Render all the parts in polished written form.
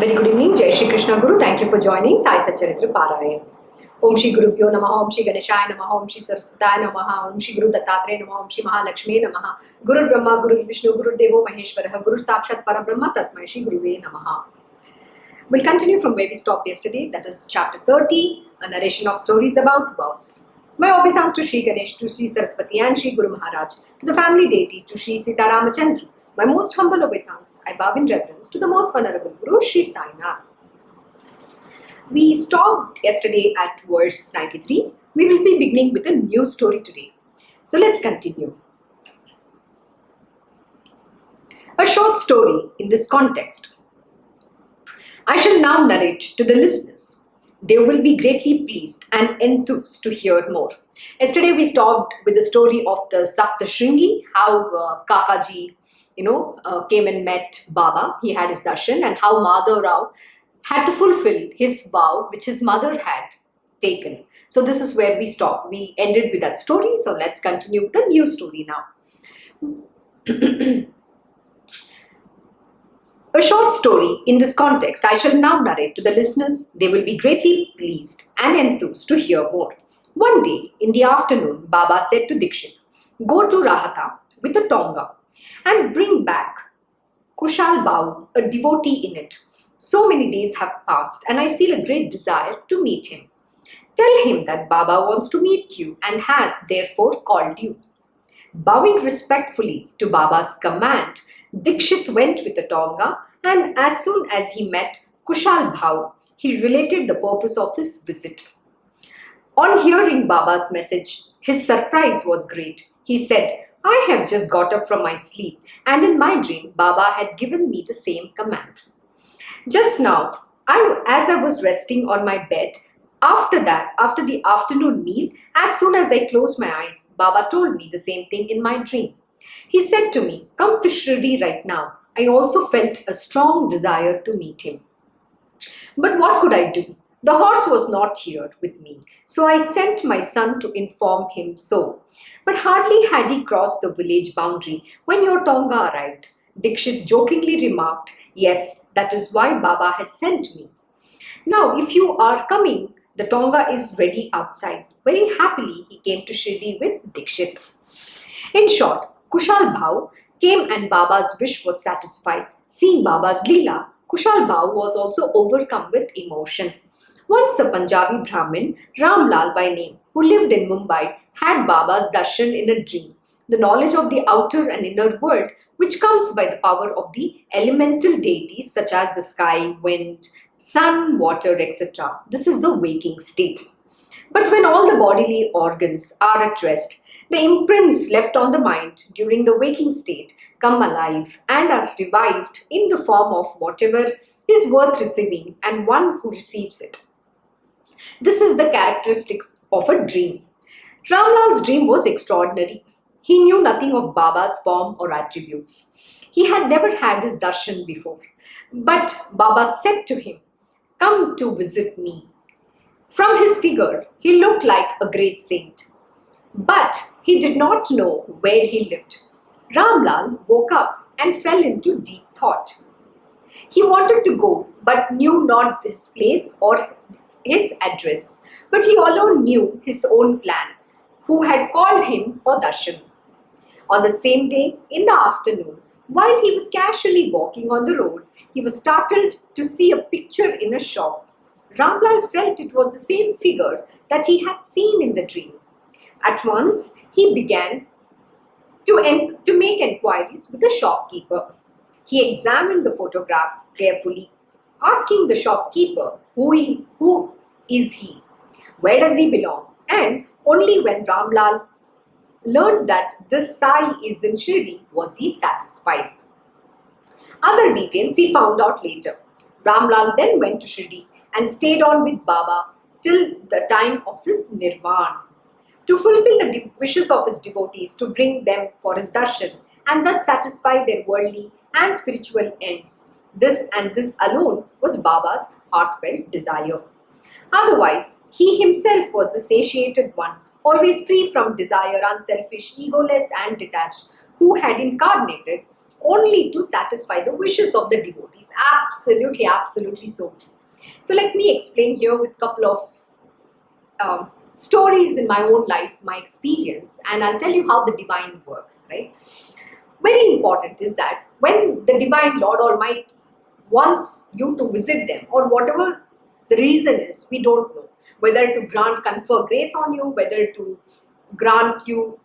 Very good evening, Jai Shri Krishna Guru. Thank you for joining Sai Satcharita Parayan. Om Shri Gurubhyo Namaha, Om Shri Ganeshaya Namaha, Om Shri Saraswataya Namaha, Om Shri Guru Dattatreya Namaha, Om Shri Mahalakshmi Namaha, Guru Brahma, Guru Vishnu, Guru Devo Maheshwara, Guru Sakshat Parabrahma, Tasmai Shri Guruve Namaha. We'll continue from where we stopped yesterday, that is chapter 30, a narration of stories about vows. My obeisance to Shri Ganesh, to Shri Saraswati and Shri Guru Maharaj, to the family deity, to Shri Sita Ramachandra. My most humble obeisance, I bow in reverence to the most venerable Guru, Shri Sai. We stopped yesterday at verse 93. We will be beginning with a new story today. So let's continue. A short story in this context. I shall now narrate to the listeners. They will be greatly pleased and enthused to hear more. Yesterday we stopped with the story of the Sapta Shringi, how Kakaji came and met Baba. He had his darshan, and how Madhav Rao had to fulfill his vow which his mother had taken. So this is where we stopped. We ended with that story. So let's continue with the new story now. A short story in this context I shall now narrate to the listeners. They will be greatly pleased and enthused to hear more. One day in the afternoon, Baba said to Dikshit, "Go to Rahata with a tonga and bring back Kushal Bau, a devotee in it. So many days have passed and I feel a great desire to meet him. Tell him that Baba wants to meet you and has therefore called you." Bowing respectfully to Baba's command, Dikshit went with the tonga, and as soon as he met Kushal Bhau, he related the purpose of his visit. On hearing Baba's message, his surprise was great. He said, "I have just got up from my sleep, and in my dream, Baba had given me the same command. Just now, as I was resting on my bed, after the afternoon meal, as soon as I closed my eyes, Baba told me the same thing in my dream. He said to me, 'Come to Shirdi right now.' I also felt a strong desire to meet him. But what could I do? The horse was not here with me, so I sent my son to inform him so. But hardly had he crossed the village boundary when your tonga arrived." Dikshit jokingly remarked, "Yes, that is why Baba has sent me. Now, if you are coming, the tonga is ready outside." Very happily, he came to Shirdi with Dikshit. In short, Kushal Bhau came and Baba's wish was satisfied. Seeing Baba's Leela, Kushal Bhau was also overcome with emotion. Once a Punjabi Brahmin, Ram Lal by name, who lived in Mumbai, had Baba's darshan in a dream. The knowledge of the outer and inner world, which comes by the power of the elemental deities such as the sky, wind, sun, water, etc. This is the waking state. But when all the bodily organs are at rest, the imprints left on the mind during the waking state come alive and are revived in the form of whatever is worth receiving and one who receives it. This is the characteristics of a dream. Ramlal's dream was extraordinary. He knew nothing of Baba's form or attributes. He had never had his darshan before. But Baba said to him, "Come to visit me." From his figure, he looked like a great saint. But he did not know where he lived. Ramlal woke up and fell into deep thought. He wanted to go, but knew not his place or his address. But he alone knew his own plan, who had called him for darshan. On the same day, in the afternoon, while he was casually walking on the road, he was startled to see a picture in a shop. Ramlal felt it was the same figure that he had seen in the dream. At once, he began to make enquiries with the shopkeeper. He examined the photograph carefully, asking the shopkeeper who is he, where does he belong, and only when Ramlal learned that this Sai is in Shirdi was he satisfied. Other details he found out later. Ramlal then went to Shirdi and stayed on with Baba till the time of his nirvan, to fulfill the wishes of his devotees, to bring them for his darshan and thus satisfy their worldly and spiritual ends. This and this alone was Baba's heartfelt desire. Otherwise, he himself was the satiated one, always free from desire, unselfish, egoless and detached, who had incarnated only to satisfy the wishes of the devotees. Absolutely, absolutely so true. So let me explain here with a couple of stories in my own life, my experience, and I'll tell you how the divine works, right? Very important is that when the divine Lord Almighty wants you to visit them, or whatever the reason is, we don't know whether to confer grace on you, whether to grant you,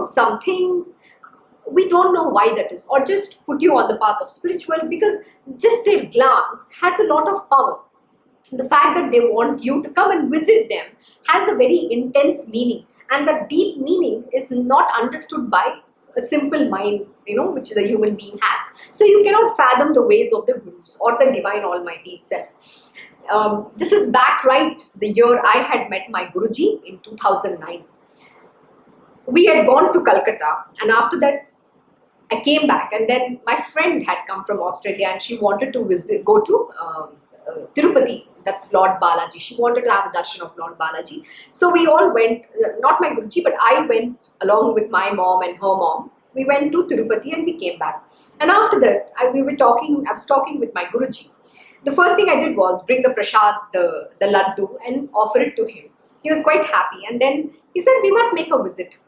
some things. We don't know why that is, or just put you on the path of spiritual, because just their glance has a lot of power. The fact that they want you to come and visit them has a very intense meaning, and the deep meaning is not understood by a simple mind, which the human being has. So you cannot fathom the ways of the gurus or the divine Almighty itself. This is back right the year I had met my Guruji in 2009. We had gone to Calcutta, and after that I came back, and then my friend had come from Australia and she wanted to go to Tirupati, that's Lord Balaji. She wanted to have a darshan of Lord Balaji. So we all went, not my Guruji, but I went along with my mom and her mom. We went to Tirupati and we came back. And after that, I was talking with my Guruji. The first thing I did was bring the prasad, the laddu, and offer it to him. He was quite happy. And then he said, we must make a visit.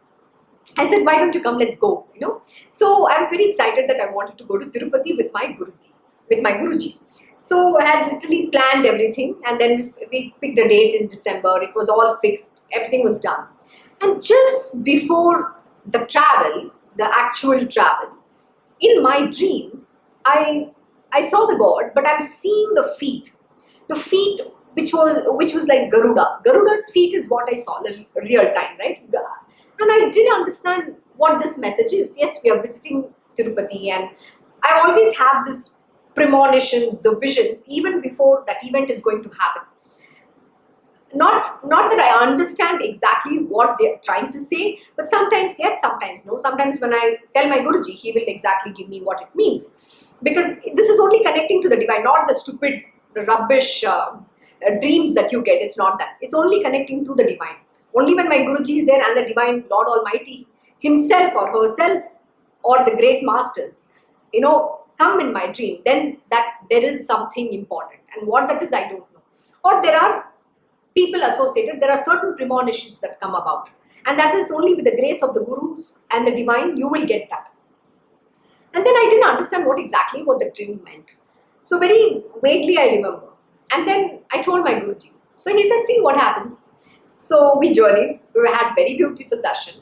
I said, why don't you come, let's go, So I was very excited that I wanted to go to Tirupati with my Guruji. So I had literally planned everything, and then we picked a date in December. It was all fixed, everything was done. And just before the actual travel, in my dream, I saw the God, but I'm seeing the feet which was like Garuda. Garuda's feet is what I saw real time, right? And I didn't understand what this message is. Yes, we are visiting Tirupati, and I always have this premonitions, the visions, even before that event is going to happen. Not that I understand exactly what they're trying to say, but sometimes yes, sometimes no. Sometimes when I tell my Guruji, he will exactly give me what it means. Because this is only connecting to the divine, not the stupid, rubbish dreams that you get. It's not that. It's only connecting to the divine. Only when my Guruji is there and the divine Lord Almighty himself or herself or the great masters, come in my dream, then that there is something important. And what that is, I don't know. Or there are people associated, there are certain premonitions that come about. And that is only with the grace of the Gurus and the divine, you will get that. And then I didn't understand what the dream meant. So very vaguely I remember. And then I told my Guruji. So he said, see what happens. So we journeyed, we had very beautiful darshan.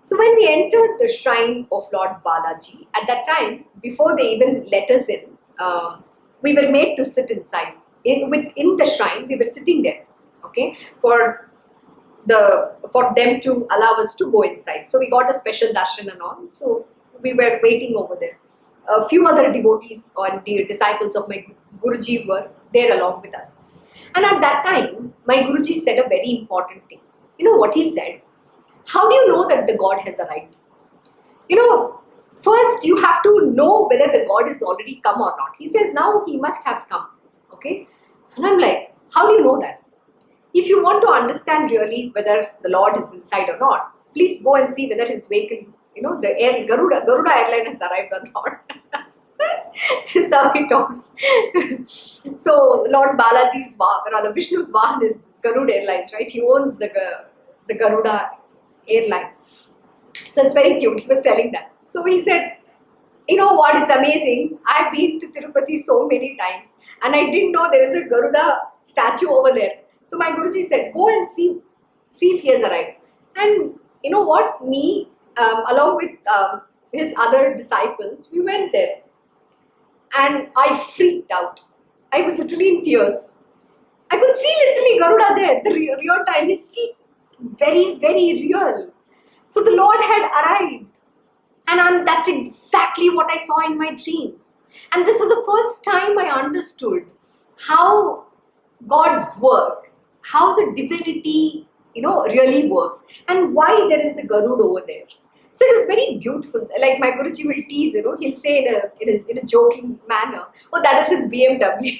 So when we entered the shrine of Lord Balaji, at that time, before they even let us in, we were made to sit inside. In the shrine, we were sitting there, okay, for them to allow us to go inside. So we got a special darshan and all. So we were waiting over there. A few other devotees or disciples of my Guruji were there along with us. And at that time, my Guruji said a very important thing. You know what he said? How do you know that the God has arrived? First you have to know whether the God is already come or not. He says now he must have come. Okay? And I'm like, how do you know that? If you want to understand really whether the Lord is inside or not, please go and see whether his vehicle, the Garuda airline has arrived or not. This is how he talks. So Lord Balaji's Vishnu's Vahan is Garuda Airlines, right? He owns the Garuda airline. So it's very cute. He was telling that. So he said, you know what, it's amazing. I've been to Tirupati so many times and I didn't know there is a Garuda statue over there. So my Guruji said, go and see if he has arrived. And you know what, me along with his other disciples, we went there. And I freaked out. I was literally in tears. I could see literally Garuda there, the real time, his feet, very, very real. So the Lord had arrived. And that's exactly what I saw in my dreams. And this was the first time I understood how God's work, how the divinity, really works, and why there is a Garuda over there. So it was very beautiful. Like my Guruji will tease, he'll say in a joking manner, oh, that is his BMW.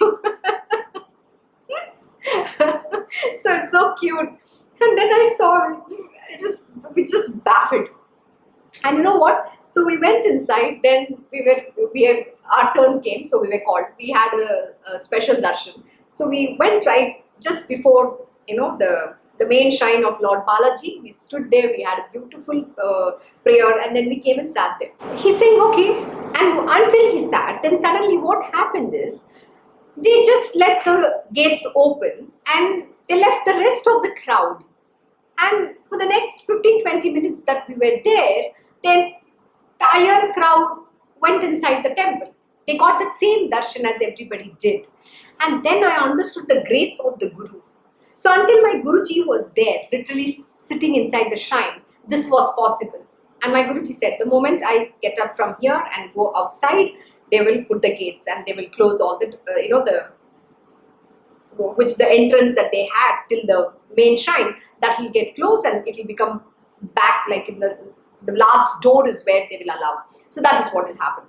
So it's so cute. And then I saw, we just baffled. And you know what? So we went inside. Then our turn came. So we were called. We had a special darshan. So we went right just before the main shrine of Lord Balaji. We stood there. We had a beautiful prayer, and then we came and sat there. He's saying okay, and until he sat, then suddenly what happened is they just let the gates open and they left the rest of the crowd. And for the next 15-20 minutes that we were there, the entire crowd went inside the temple. They got the same darshan as everybody did. And then I understood the grace of the Guru. So until my Guruji was there, literally sitting inside the shrine, this was possible. And my Guruji said, the moment I get up from here and go outside, they will put the gates and they will close all the entrance that they had till the main shrine, that will get closed and it will become back, like in the last door is where they will allow. So that is what will happen.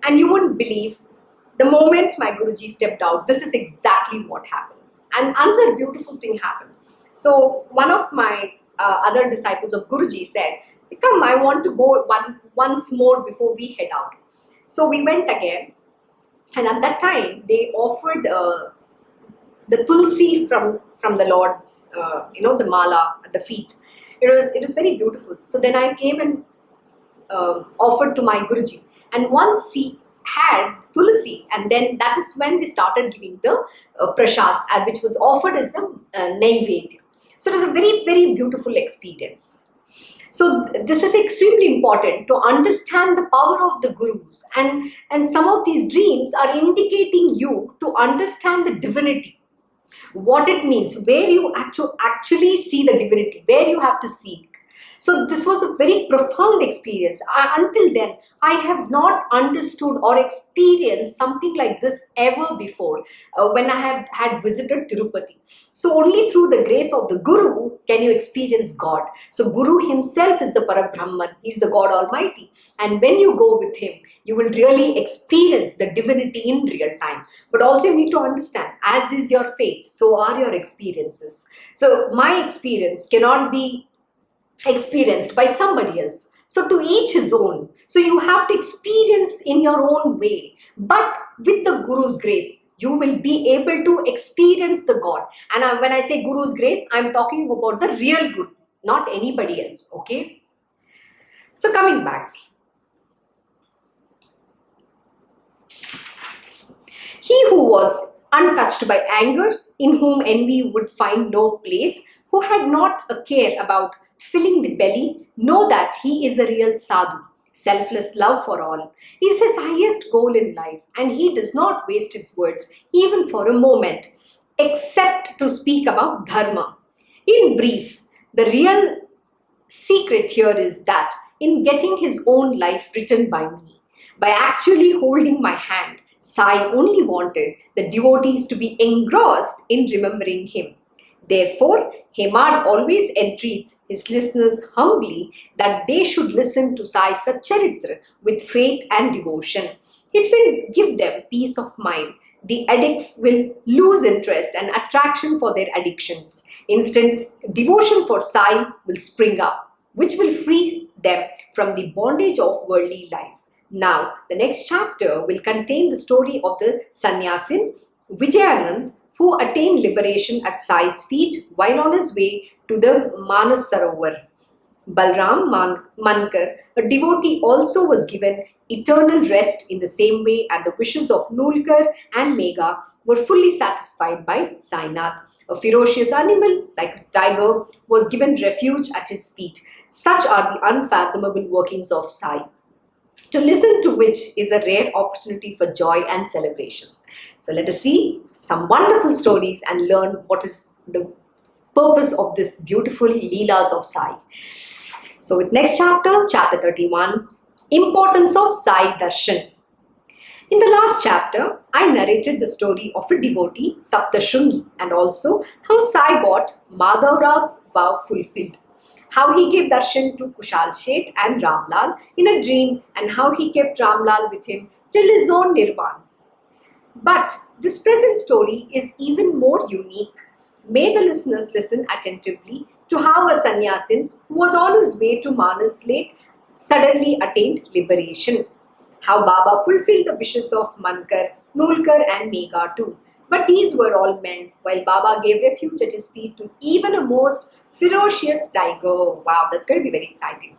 And you wouldn't believe, the moment my Guruji stepped out, this is exactly what happened. And another beautiful thing happened. So one of my other disciples of Guruji said, come, I want to go once more before we head out. So we went again, and at that time they offered the tulsi from the Lord's, the mala at the feet. It was very beautiful. So then I came and offered to my Guruji, and once he had tulsi, and then that is when they started giving the prasad, which was offered as a naivedya. So it was a very, very beautiful experience. So this is extremely important to understand the power of the Gurus, and some of these dreams are indicating you to understand the divinity, what it means, where you actually see the divinity, where you have to seek. So this was a very profound experience. Until then, I have not understood or experienced something like this ever before when I had visited Tirupati. So only through the grace of the Guru can you experience God. So Guru himself is the Parabrahman. He's the God Almighty. And when you go with him, you will really experience the divinity in real time. But also you need to understand, as is your faith, so are your experiences. So my experience cannot be experienced by somebody else. So to each his own. So you have to experience in your own way. But with the Guru's grace, you will be able to experience the God. And when I say Guru's grace, I'm talking about the real Guru, not anybody else. Okay. So coming back. He who was untouched by anger, in whom envy would find no place, who had not a care about filling the belly, know that he is a real sadhu. Selfless love for all is his highest goal in life, and he does not waste his words even for a moment, except to speak about dharma. In brief, the real secret here is that in getting his own life written by me, by actually holding my hand, Sai only wanted the devotees to be engrossed in remembering him. Therefore, Hemad always entreats his listeners humbly that they should listen to Sai Satcharita with faith and devotion. It will give them peace of mind. The addicts will lose interest and attraction for their addictions. Instead, devotion for Sai will spring up, which will free them from the bondage of worldly life. Now, the next chapter will contain the story of the sannyasin Vijayanand, who attained liberation at Sai's feet while on his way to the Manas Sarovar. Balram Mankar, a devotee, also was given eternal rest in the same way, and the wishes of Nulkar and Megha were fully satisfied by Sainath. A ferocious animal like a tiger was given refuge at his feet. Such are the unfathomable workings of Sai, to listen to which is a rare opportunity for joy and celebration. So let us see some wonderful stories and learn what is the purpose of this beautiful Leelas of Sai. So with next chapter, chapter 31, Importance of Sai Darshan. In the last chapter, I narrated the story of a devotee, Saptashungi, and also how Sai got Madhav Rav's vow fulfilled, how he gave darshan to Kushal Sheth and Ramlal in a dream, and how he kept Ramlal with him till his own Nirvan. But this present story is even more unique. May the listeners listen attentively to how a sannyasin who was on his way to Manas Lake suddenly attained liberation. How Baba fulfilled the wishes of Mankar, Nulkar and Megha too. But these were all men, while Baba gave refuge at his feet to even a most ferocious tiger. Wow, that's going to be very exciting.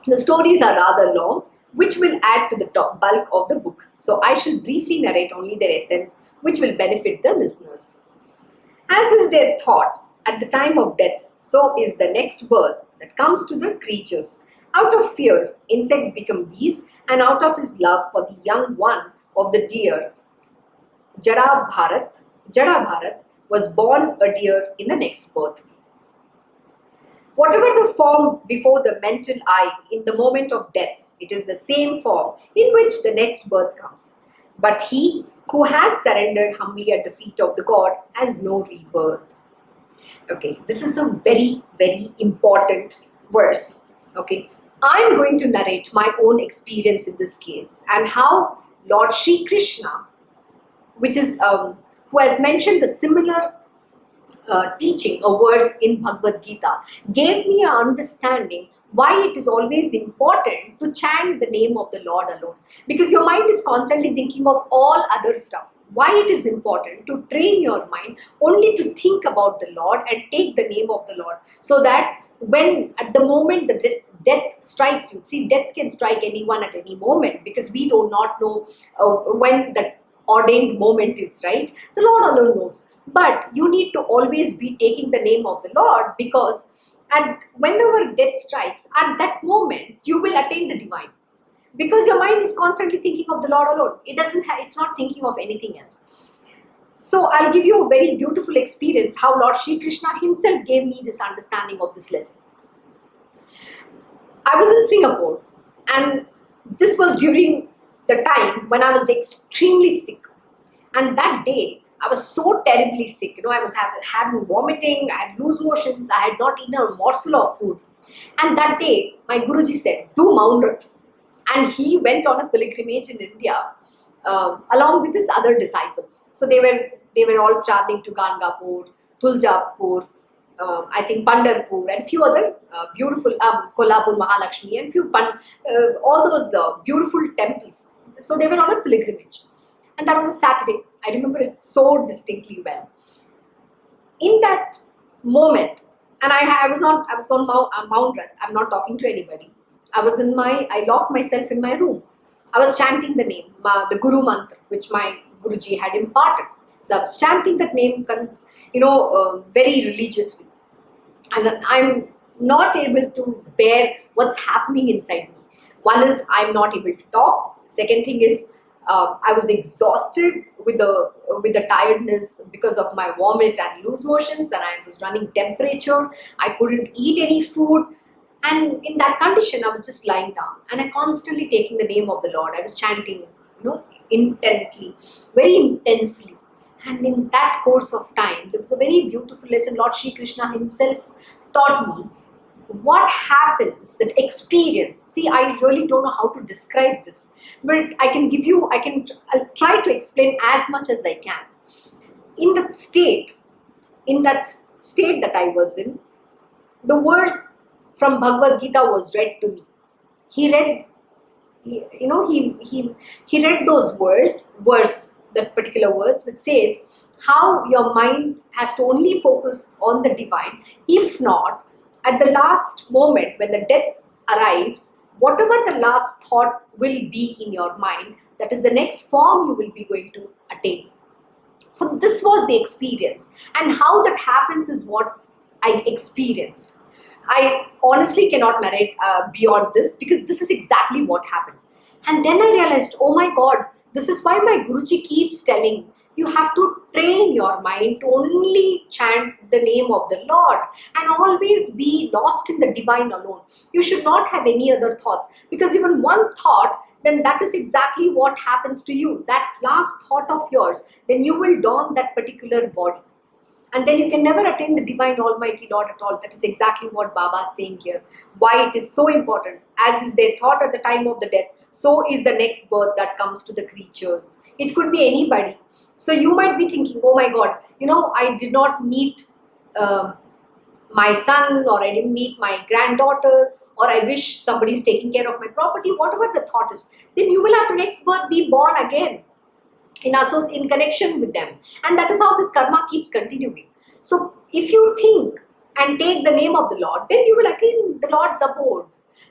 The stories are rather long, which will add to the bulk of the book. So I shall briefly narrate only their essence, which will benefit the listeners. As is their thought at the time of death, so is the next birth that comes to the creatures. Out of fear, insects become bees, and out of his love for the young one of the deer, Jada Bharat was born a deer in the next birth. Whatever the form before the mental eye in the moment of death, it is the same form in which the next birth comes. But he who has surrendered humbly at the feet of the God has no rebirth. Okay, this is a very, very important verse. Okay, I'm going to narrate my own experience in this case and how Lord Shri Krishna, which is who has mentioned the similar teaching, a verse in Bhagavad Gita, gave me an understanding why it is always important to chant the name of the Lord alone. Because your mind is constantly thinking of all other stuff. Why it is important to train your mind only to think about the Lord and take the name of the Lord, so that when at the moment the death strikes you, see, death can strike anyone at any moment, because we do not know when the ordained moment is, right? The Lord alone knows. But you need to always be taking the name of the Lord, because and whenever death strikes, at that moment you will attain the divine, because your mind is constantly thinking of the Lord alone. It's not thinking of anything else. So I'll give you a very beautiful experience how Lord Shri Krishna himself gave me this understanding of this lesson. I was in Singapore, and this was during the time when I was extremely sick. And that day I was so terribly sick. I was having vomiting, I had loose motions, I had not eaten a morsel of food. And that day, my Guruji said, do Mount. And he went on a pilgrimage in India along with his other disciples. So they were all traveling to Gangapur, Tuljapur, I think Pandarpur, and few other beautiful Kolhapur, Mahalakshmi, and all those beautiful temples. So they were on a pilgrimage. And that was a Saturday. I remember it so distinctly well. In that moment, and I was on Mount Rat. I'm not talking to anybody. I locked myself in my room. I was chanting the name, the Guru Mantra, which my Guruji had imparted. So I was chanting that name, very religiously. And I'm not able to bear what's happening inside me. One is I'm not able to talk. Second thing is I was exhausted with the tiredness because of my vomit and loose motions, and I was running temperature. I couldn't eat any food, and in that condition, I was just lying down, and I constantly taking the name of the Lord. I was chanting, intently, very intensely. And in that course of time, there was a very beautiful lesson Lord Shri Krishna himself taught me. What happens, that experience, see, I really don't know how to describe this, but I'll try to explain as much as I can. In that state that I was in, the verse from Bhagavad Gita was read to me. He read those verse, that particular verse, which says how your mind has to only focus on the divine. If not, at the last moment when the death arrives, whatever the last thought will be in your mind, that is the next form you will be going to attain. So this was the experience, and how that happens is what I experienced. I honestly cannot narrate beyond this, because this is exactly what happened. And then I realized, oh my God, this is why my Guruji keeps telling you have to train your mind to only chant the name of the Lord and always be lost in the divine alone. You should not have any other thoughts, because even one thought, then that is exactly what happens to you. That last thought of yours, then you will don that particular body. And then you can never attain the divine Almighty Lord at all. That is exactly what Baba is saying here. Why it is so important. As is their thought at the time of the death, so is the next birth that comes to the creatures. It could be anybody. So you might be thinking, oh my God, I did not meet my son, or I didn't meet my granddaughter, or I wish somebody is taking care of my property, whatever the thought is, then you will have to next birth be born again in connection with them. And that is how this karma keeps continuing. So if you think and take the name of the Lord, then you will attain the Lord's abode.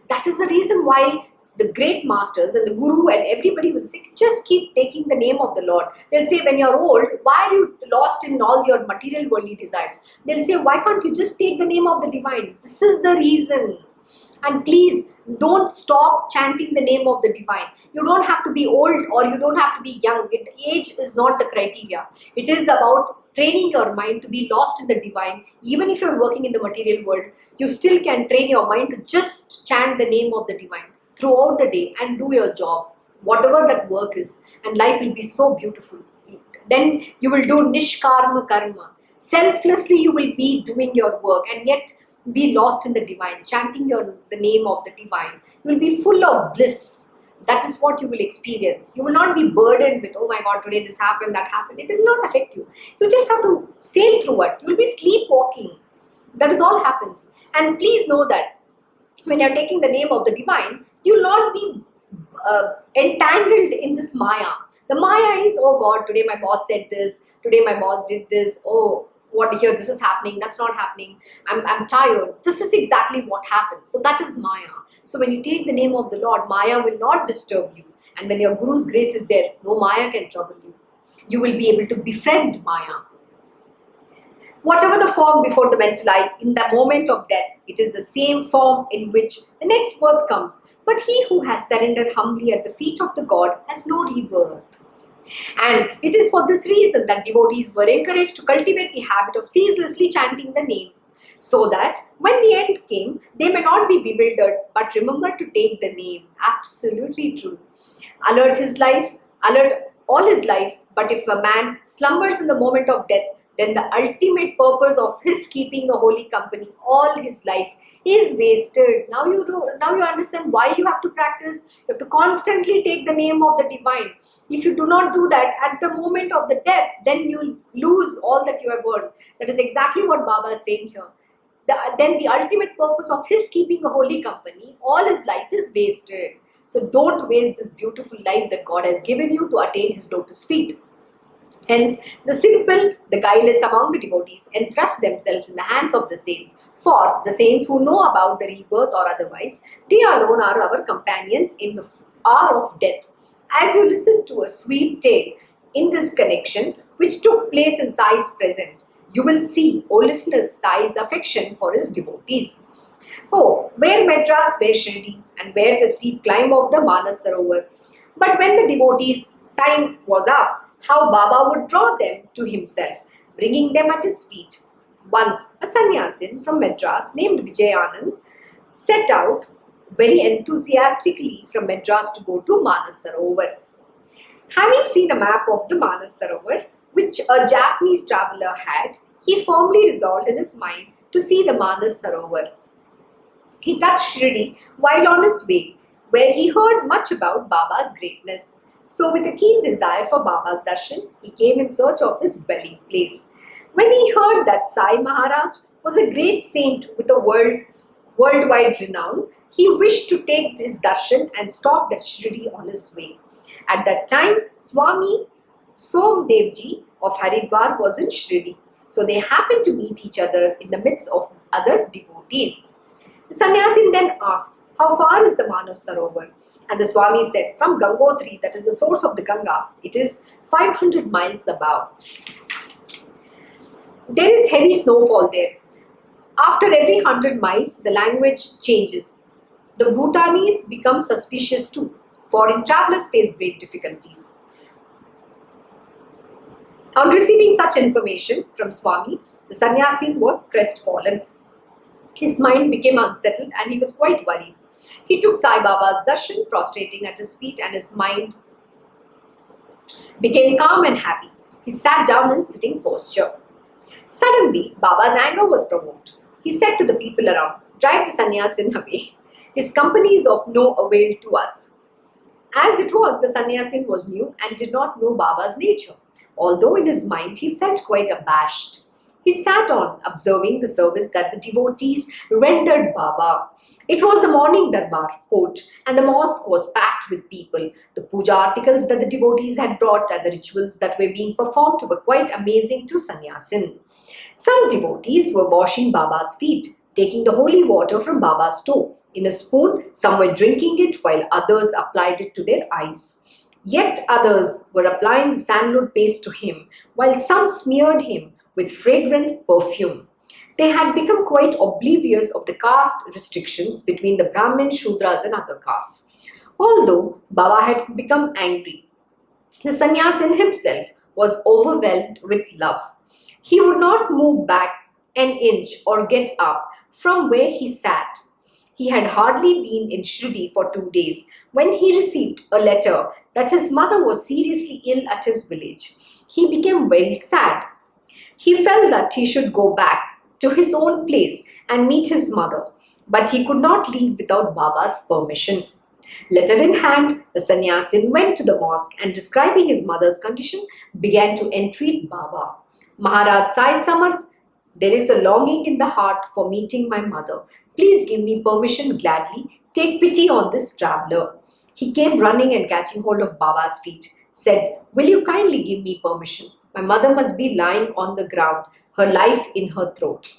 That is the reason why the great masters and the guru and everybody will say, just keep taking the name of the Lord. They'll say, when you're old, why are you lost in all your material worldly desires? They'll say, why can't you just take the name of the divine? This is the reason. And please don't stop chanting the name of the divine. You don't have to be old or you don't have to be young. Age is not the criteria. It is about training your mind to be lost in the divine. Even if you're working in the material world, you still can train your mind to just chant the name of the divine throughout the day and do your job, whatever that work is, and life will be so beautiful. Then you will do nishkarma karma. Selflessly you will be doing your work and yet be lost in the divine, chanting the name of the divine. You will be full of bliss. That is what you will experience. You will not be burdened with, oh my God, today this happened, that happened. It will not affect you. You just have to sail through it. You will be sleepwalking. That is all happens. And please know that when you are taking the name of the divine, you will not be entangled in this Maya. The Maya is, oh God, today my boss said this, today my boss did this, oh, what here, this is happening, that's not happening, I'm tired. This is exactly what happens. So that is Maya. So when you take the name of the Lord, Maya will not disturb you. And when your Guru's grace is there, no Maya can trouble you. You will be able to befriend Maya. Whatever the form before the mental eye, in the moment of death, it is the same form in which the next birth comes. But he who has surrendered humbly at the feet of the God has no rebirth. And it is for this reason that devotees were encouraged to cultivate the habit of ceaselessly chanting the name, so that when the end came, they may not be bewildered, but remember to take the name. Absolutely true. Alert all his life, but if a man slumbers in the moment of death, then the ultimate purpose of his keeping a holy company all his life is wasted. Now you understand why you have to practice. You have to constantly take the name of the divine. If you do not do that at the moment of the death, then you lose all that you have earned. That is exactly what Baba is saying here. Then the ultimate purpose of his keeping a holy company all his life is wasted. So don't waste this beautiful life that God has given you to attain his lotus feet. Hence, the simple, the guileless among the devotees entrust themselves in the hands of the saints. For the saints who know about the rebirth or otherwise, they alone are our companions in the hour of death. As you listen to a sweet tale in this connection, which took place in Sai's presence, you will see, O listeners, Sai's affection for his devotees. Oh, where Madras, where Shirdi, and where the steep climb of the Manas Sarovar. But when the devotees' time was up, how Baba would draw them to himself, bringing them at his feet. Once, a sannyasin from Madras named Vijayanand set out very enthusiastically from Madras to go to Manas Sarovar. Having seen a map of the Manas Sarovar, which a Japanese traveller had, he firmly resolved in his mind to see the Manas Sarovar. He touched Shirdi while on his way, where he heard much about Baba's greatness. So with a keen desire for Baba's darshan, he came in search of his dwelling place. When he heard that Sai Maharaj was a great saint with a worldwide renown, he wished to take his darshan and stopped at Shirdi on his way. At that time, Swami Somdevji of Haridwar was in Shirdi, so they happened to meet each other in the midst of other devotees. The sannyasin then asked, how far is the Manas Sarovar? And the Swami said, from Gangotri, that is the source of the Ganga, it is 500 miles above. There is heavy snowfall there. After every 100 miles, the language changes. The Bhutanese become suspicious too. Foreign travelers face great difficulties. On receiving such information from Swami, the sannyasin was crestfallen. His mind became unsettled and he was quite worried. He took Sai Baba's darshan, prostrating at his feet, and his mind became calm and happy. He sat down in sitting posture. Suddenly, Baba's anger was provoked. He said to the people around, drive the sannyasin away. His company is of no avail to us. As it was, the sannyasin was new and did not know Baba's nature. Although in his mind he felt quite abashed. He sat on, observing the service that the devotees rendered Baba. It was the morning darbar court, and the mosque was packed with people. The puja articles that the devotees had brought and the rituals that were being performed were quite amazing to sannyasin. Some devotees were washing Baba's feet, taking the holy water from Baba's toe in a spoon. Some were drinking it, while others applied it to their eyes. Yet others were applying the sandalwood paste to him, while some smeared him with fragrant perfume. They had become quite oblivious of the caste restrictions between the Brahmin, Shudras, and other castes. Although Baba had become angry, the sannyasin himself was overwhelmed with love. He would not move back an inch or get up from where he sat. He had hardly been in Shirdi for 2 days when he received a letter that his mother was seriously ill at his village. He became very sad. He felt that he should go back to his own place and meet his mother, but he could not leave without Baba's permission. Letter in hand, the sannyasin went to the mosque and, describing his mother's condition, began to entreat Baba. Maharaj Sai Samarth, there is a longing in the heart for meeting my mother. Please give me permission gladly. Take pity on this traveler. He came running and, catching hold of Baba's feet, said, "Will you kindly give me permission? My mother must be lying on the ground, her life in her throat.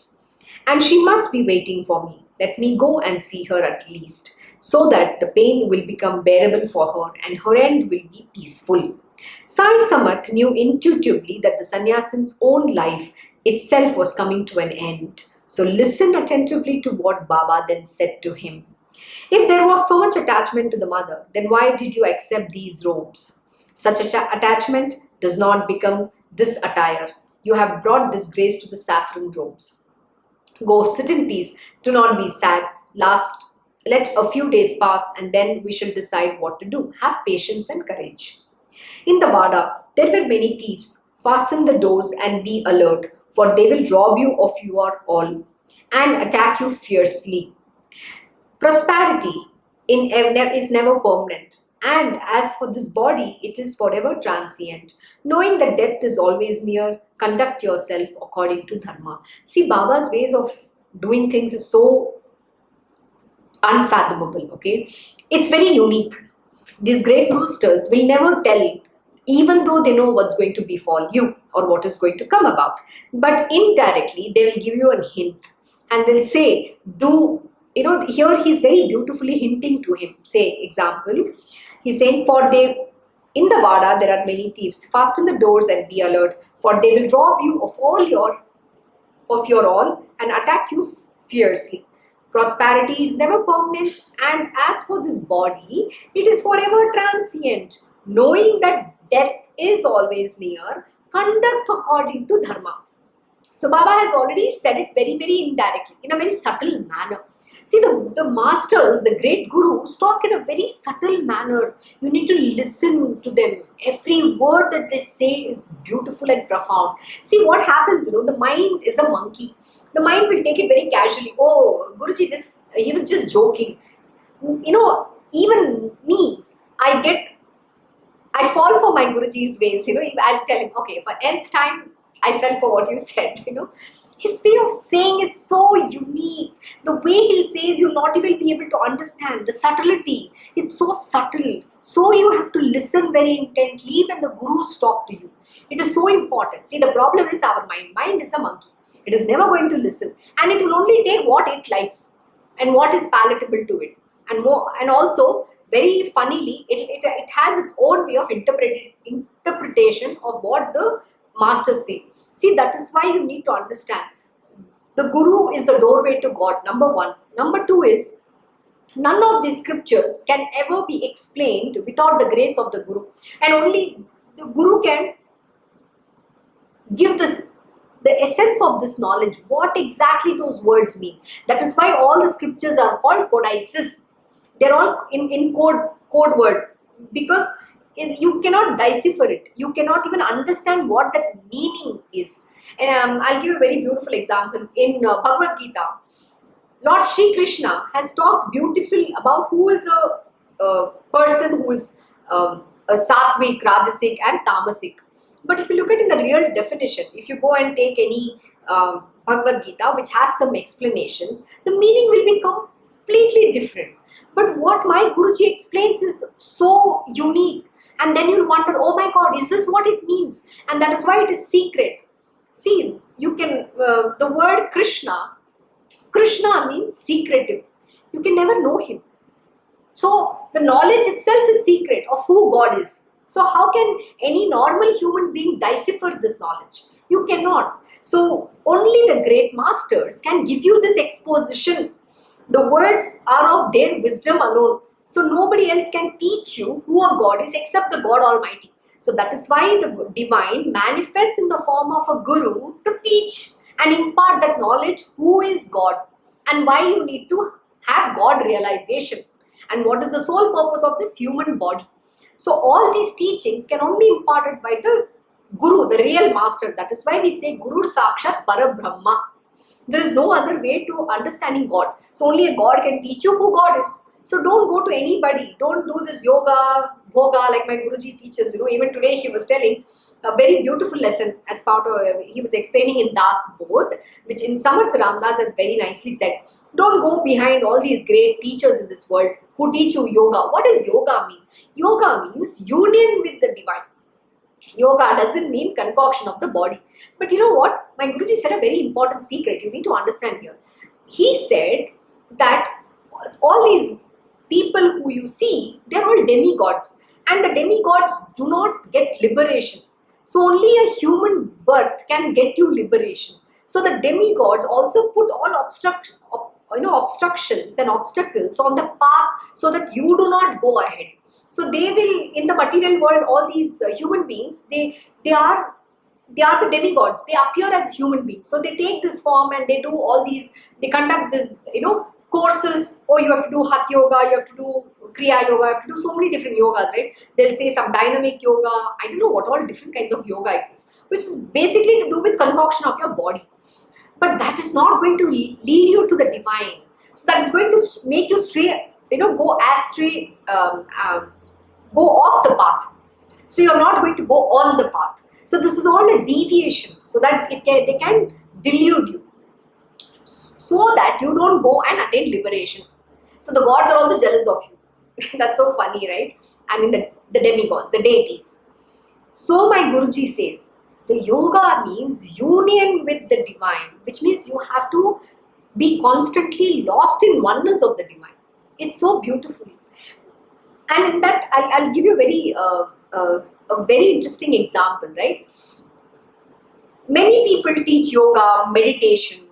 And she must be waiting for me. Let me go and see her at least, so that the pain will become bearable for her and her end will be peaceful." Sai Samarth knew intuitively that the sannyasin's own life itself was coming to an end. So listen attentively to what Baba then said to him. If there was so much attachment to the mother, then why did you accept these robes? Such attachment does not become this attire. You have brought disgrace to the saffron robes. Go sit in peace. Do not be sad. Let a few days pass and then we shall decide what to do. Have patience and courage. In the Vada, there were many thieves. Fasten the doors and be alert, for they will rob you of your all and attack you fiercely. Prosperity is never permanent. And as for this body, it is forever transient. Knowing that death is always near, conduct yourself according to Dharma. See, Baba's ways of doing things is so unfathomable, okay? It's very unique. These great masters will never tell, even though they know what's going to befall you or what is going to come about. But indirectly, they will give you a hint and they'll say, here he's very beautifully hinting to him. Say, example, he's saying, in the Vada there are many thieves. Fasten the doors and be alert, for they will rob you of your all and attack you fiercely. Prosperity is never permanent, and as for this body, it is forever transient. Knowing that death is always near, conduct according to Dharma. So Baba has already said it very, very indirectly, in a very subtle manner. See, the masters, the great gurus talk in a very subtle manner. You need to listen to them. Every word that they say is beautiful and profound. See what happens, the mind is a monkey. The mind will take it very casually. Oh, Guruji, he was just joking. Even me, I fall for my Guruji's ways. I'll tell him, okay, for nth time, I fell for what you said. His way of saying is so unique. The way he says, you'll not even be able to understand the subtlety. It's so subtle. So you have to listen very intently when the gurus talk to you. It is so important. See, the problem is our mind. Mind is a monkey. It is never going to listen, and it will only take what it likes and what is palatable to it. And also, very funnily, it has its own way of interpretation of what the masters say. See, that is why you need to understand. The Guru is the doorway to God, number one. Number two is, none of these scriptures can ever be explained without the grace of the Guru. And only the Guru can give the essence of this knowledge, what exactly those words mean. That is why all the scriptures are called codices. They're all in code word, because you cannot decipher it. You cannot even understand what that meaning is. And I'll give a very beautiful example. In Bhagavad Gita, Lord Shri Krishna has talked beautifully about who is a person who is a sattvic, rajasic and tamasic. But if you look at in the real definition, if you go and take any Bhagavad Gita which has some explanations, the meaning will become completely different. But what my Guruji explains is so unique. And then you'll wonder, oh my God, is this what it means? And that is why it is secret. See, you can, the word Krishna, Krishna means secretive. You can never know him. So the knowledge itself is secret of who God is. So how can any normal human being decipher this knowledge? You cannot. So only the great masters can give you this exposition. The words are of their wisdom alone. So nobody else can teach you who a God is except the God Almighty. So that is why the divine manifests in the form of a guru to teach and impart that knowledge who is God and why you need to have God realization and what is the sole purpose of this human body. So all these teachings can only be imparted by the Guru, the real master. That is why we say Guru Sakshat Parabrahma. There is no other way to understanding God. So only a God can teach you who God is. So don't go to anybody. Don't do this yoga, bhoga like my Guruji teaches. Even today he was telling a very beautiful lesson as part of, he was explaining in Das Bodh, which in Samarth Ramdas has very nicely said. Don't go behind all these great teachers in this world who teach you yoga. What does yoga mean? Yoga means union with the divine. Yoga doesn't mean concoction of the body. But you know what? My Guruji said a very important secret you need to understand here. He said that all these people who you see, they're all demigods. And the demigods do not get liberation. So only a human birth can get you liberation. So the demigods also put all obstructions and obstacles on the path so that you do not go ahead. So they will, in the material world, all these human beings, they are the demigods. They appear as human beings. So they take this form and they do all these, they conduct this, courses. Oh, you have to do Hatha Yoga, you have to do Kriya Yoga, you have to do so many different yogas, right? They'll say some dynamic yoga. I don't know what all different kinds of yoga exist, which is basically to do with concoction of your body. But that is not going to lead you to the divine. So that is going to make you stray, go astray, go off the path. So you're not going to go on the path. So this is all a deviation so that they can delude you. So that you don't go and attain liberation. So the gods are also jealous of you. That's so funny, right? I mean the demigods, the deities. So my Guruji says, the yoga means union with the divine, which means you have to be constantly lost in oneness of the divine. It's so beautiful. And in that, I'll give you a very interesting example, right? Many people teach yoga, meditation.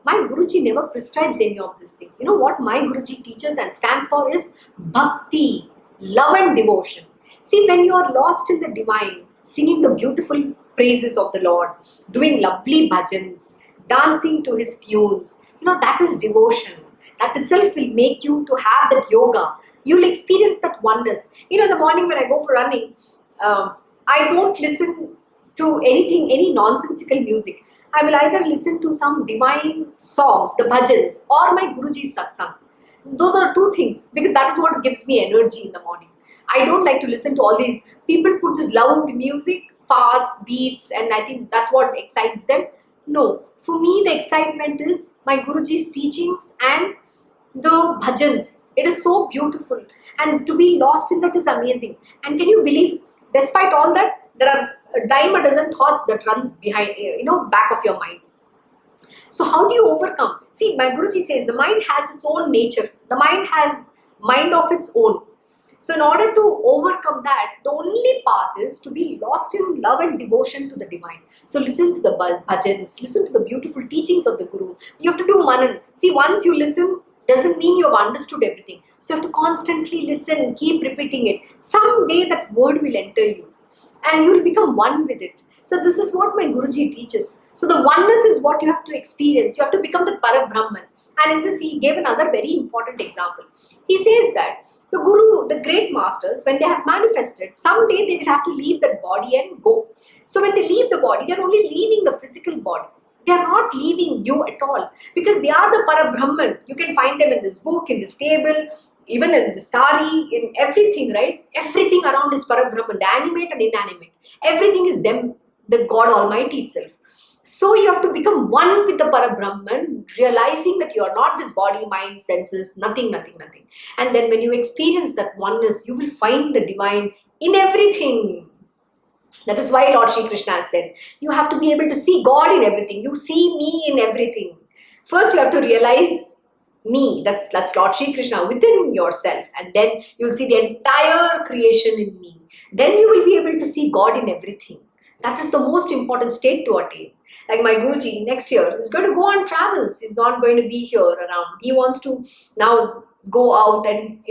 My Guruji never prescribes any of this thing. You know what my Guruji teaches and stands for is bhakti, love and devotion. See, when you are lost in the divine, singing the beautiful praises of the Lord, doing lovely bhajans, dancing to his tunes, that is devotion. That itself will make you to have that yoga. You'll experience that oneness. In the morning when I go for running, I don't listen to anything, any nonsensical music. I will either listen to some divine songs, the bhajans, or my Guruji's satsang. Those are two things, because that is what gives me energy in the morning. I don't like to listen to all these, people put this loud music, fast beats, and I think that's what excites them. No, for me the excitement is my Guruji's teachings and the bhajans. It is so beautiful, and to be lost in that is amazing. And can you believe, despite all that, there are a dime a dozen thoughts that runs behind, back of your mind. So how do you overcome? See, my Guruji says the mind has its own nature. The mind has mind of its own. So in order to overcome that, the only path is to be lost in love and devotion to the divine. So listen to the bhajans, listen to the beautiful teachings of the Guru. You have to do manan. See, once you listen, doesn't mean you have understood everything. So you have to constantly listen, keep repeating it. Someday that word will enter you and you will become one with it. So this is what my Guruji teaches. So the oneness is what you have to experience. You have to become the Parabrahman. And in this he gave another very important example. He says that the Guru, the great masters, when they have manifested, someday they will have to leave that body and go. So when they leave the body, they are only leaving the physical body. They are not leaving you at all, because they are the Parabrahman. You can find them in this book, in this table, even in the sari, in everything, right? Everything around is Parabrahman, the animate and inanimate. Everything is them, the God Almighty itself. So you have to become one with the Parabrahman, realizing that you are not this body, mind, senses, nothing, nothing, nothing. And then when you experience that oneness, you will find the divine in everything. That is why Lord Shri Krishna has said, you have to be able to see God in everything. You see me in everything. First, you have to realize me. That's Lord Shri Krishna within yourself. And then you'll see the entire creation in me. Then you will be able to see God in everything. That is the most important state to attain. Like my Guruji next year is going to go on travels. He's not going to be here around. He wants to now go out and,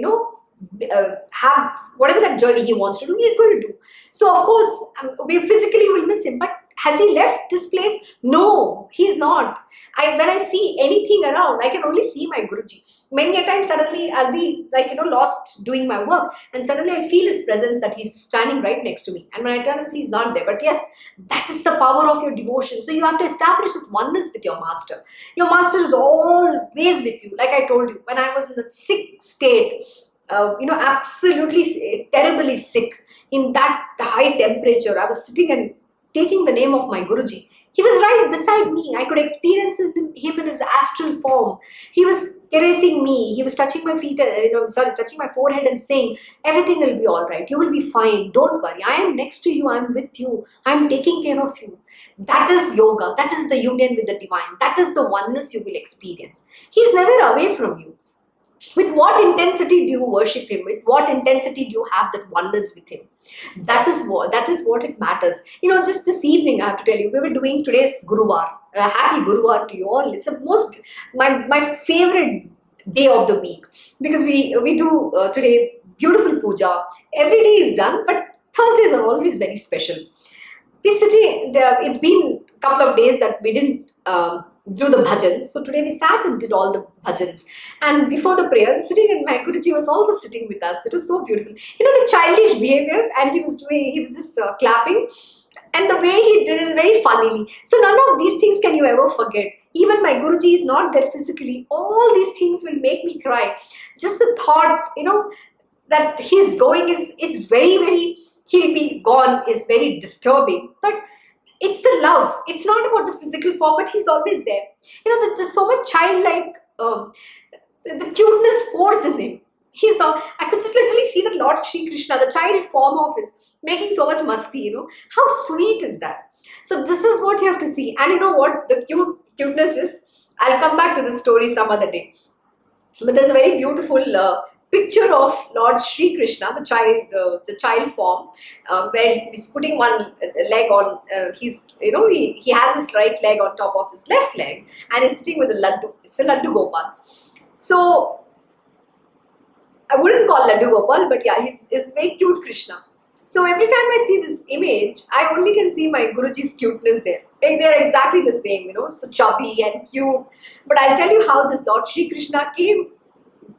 have whatever that journey he wants to do, he's going to do. So of course, we physically will miss him. But has he left this place? No, he's not. When I see anything around, I can only see my Guruji. Many a time suddenly I'll be lost doing my work, and suddenly I feel his presence, that he's standing right next to me. And when I turn and see, he's not there. But yes, that is the power of your devotion. So you have to establish this oneness with your master. Your master is always with you. Like I told you, when I was in that sick state, absolutely terribly sick, in that high temperature, I was sitting and taking the name of my Guruji. He was right beside me. I could experience him in his astral form. He was caressing me. He was touching my feet, touching my forehead and saying, everything will be all right. You will be fine. Don't worry. I am next to you. I am with you. I am taking care of you. That is yoga. That is the union with the divine. That is the oneness you will experience. He is never away from you. With what intensity do you worship him? With what intensity do you have that oneness with him? That is what it matters. Just this evening, I have to tell you, we were doing today's Guruvar. Happy Guruvar to you all. It's my favorite day of the week, because we do today beautiful puja. Every day is done, but Thursdays are always very special. It's been a couple of days that we didn't do the bhajans. So today we sat and did all the bhajans. And before the prayer, sitting, and my Guruji was also sitting with us. It was so beautiful. The childish behavior, and he was just clapping. And the way he did it very funnily. So none of these things can you ever forget. Even my Guruji is not there physically. All these things will make me cry. Just the thought, that he's going it's very, very, he'll be gone is very disturbing. But it's the love. It's not about the physical form, but he's always there. There's so much childlike, the cuteness pours in him. I could just literally see the Lord Shri Krishna, the child form of his, making so much masti, How sweet is that? So this is what you have to see. And you know what the cuteness is? I'll come back to the story some other day. But there's a very beautiful picture of Lord Shri Krishna, the child form, where he's putting one leg on, he has his right leg on top of his left leg, and he's sitting with a laddu. It's a laddu Gopal. So I wouldn't call laddu Gopal, but yeah, he's very cute Krishna. So every time I see this image, I only can see my Guruji's cuteness there. They're exactly the same, so chubby and cute. But I'll tell you how this Lord Shri Krishna came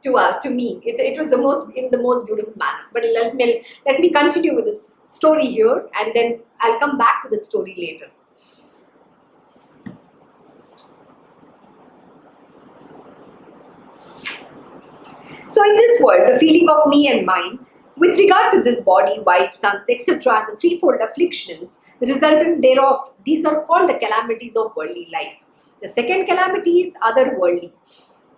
to me. It was in the most beautiful manner. But let me continue with this story here, and then I'll come back to that story later. So in this world, the feeling of me and mine, with regard to this body, wife, sons, etc., the threefold afflictions, the resultant thereof, these are called the calamities of worldly life. The second calamity is otherworldly.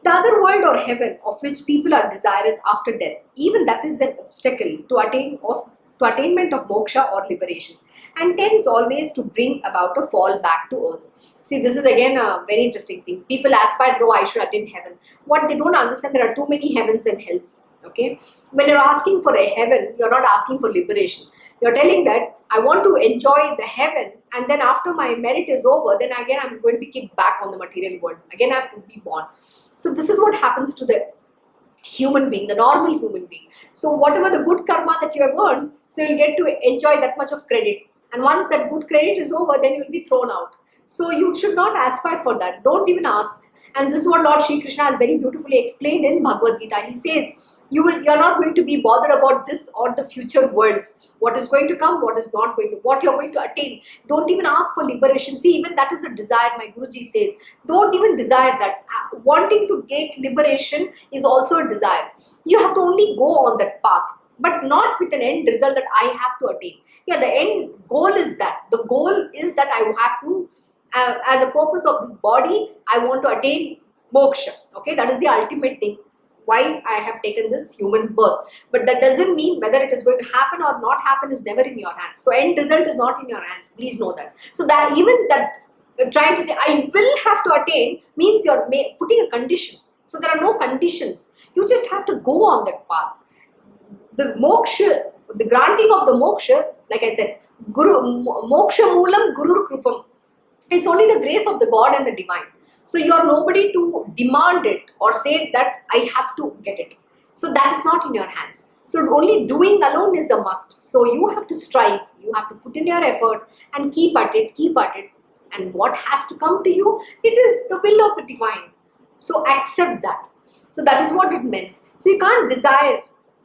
The other world or heaven, of which people are desirous after death, even that is an obstacle to attainment of moksha or liberation, and tends always to bring about a fall back to earth. See, this is again a very interesting thing. People aspire, no, I should attain heaven. What they don't understand, there are too many heavens and hells. Okay, when you're asking for a heaven, you're not asking for liberation. You're telling that I want to enjoy the heaven, and then after my merit is over, then again I'm going to be kicked back on the material world. Again I have to be born. So this is what happens to the human being, the normal human being. So whatever the good karma that you have earned, so you'll get to enjoy that much of credit. And once that good credit is over, then you'll be thrown out. So you should not aspire for that. Don't even ask. And this is what Lord Shri Krishna has very beautifully explained in Bhagavad Gita. He says, you're not going to be bothered about this or the future worlds. What is going to come, what is not going to, what you're going to attain. Don't even ask for liberation. See, even that is a desire, my Guruji says. Don't even desire that. Wanting to get liberation is also a desire. You have to only go on that path, but not with an end result that I have to attain. Yeah, the end goal is that. The goal is that I have to as a purpose of this body, I want to attain moksha. Okay, that is the ultimate thing. Why I have taken this human birth. But that doesn't mean whether it is going to happen or not happen is never in your hands. So end result is not in your hands. Please know that. So that even that trying to say I will have to attain means you're putting a condition. So there are no conditions. You just have to go on that path. The moksha, the granting of the moksha, like I said, moksha moolam gurur krupam. It's only the grace of the God and the divine. So you are nobody to demand it or say that I have to get it. So that is not in your hands. So only doing alone is a must. So you have to strive. You have to put in your effort and keep at it, keep at it. And what has to come to you, it is the will of the divine. So accept that. So that is what it means. So you can't desire.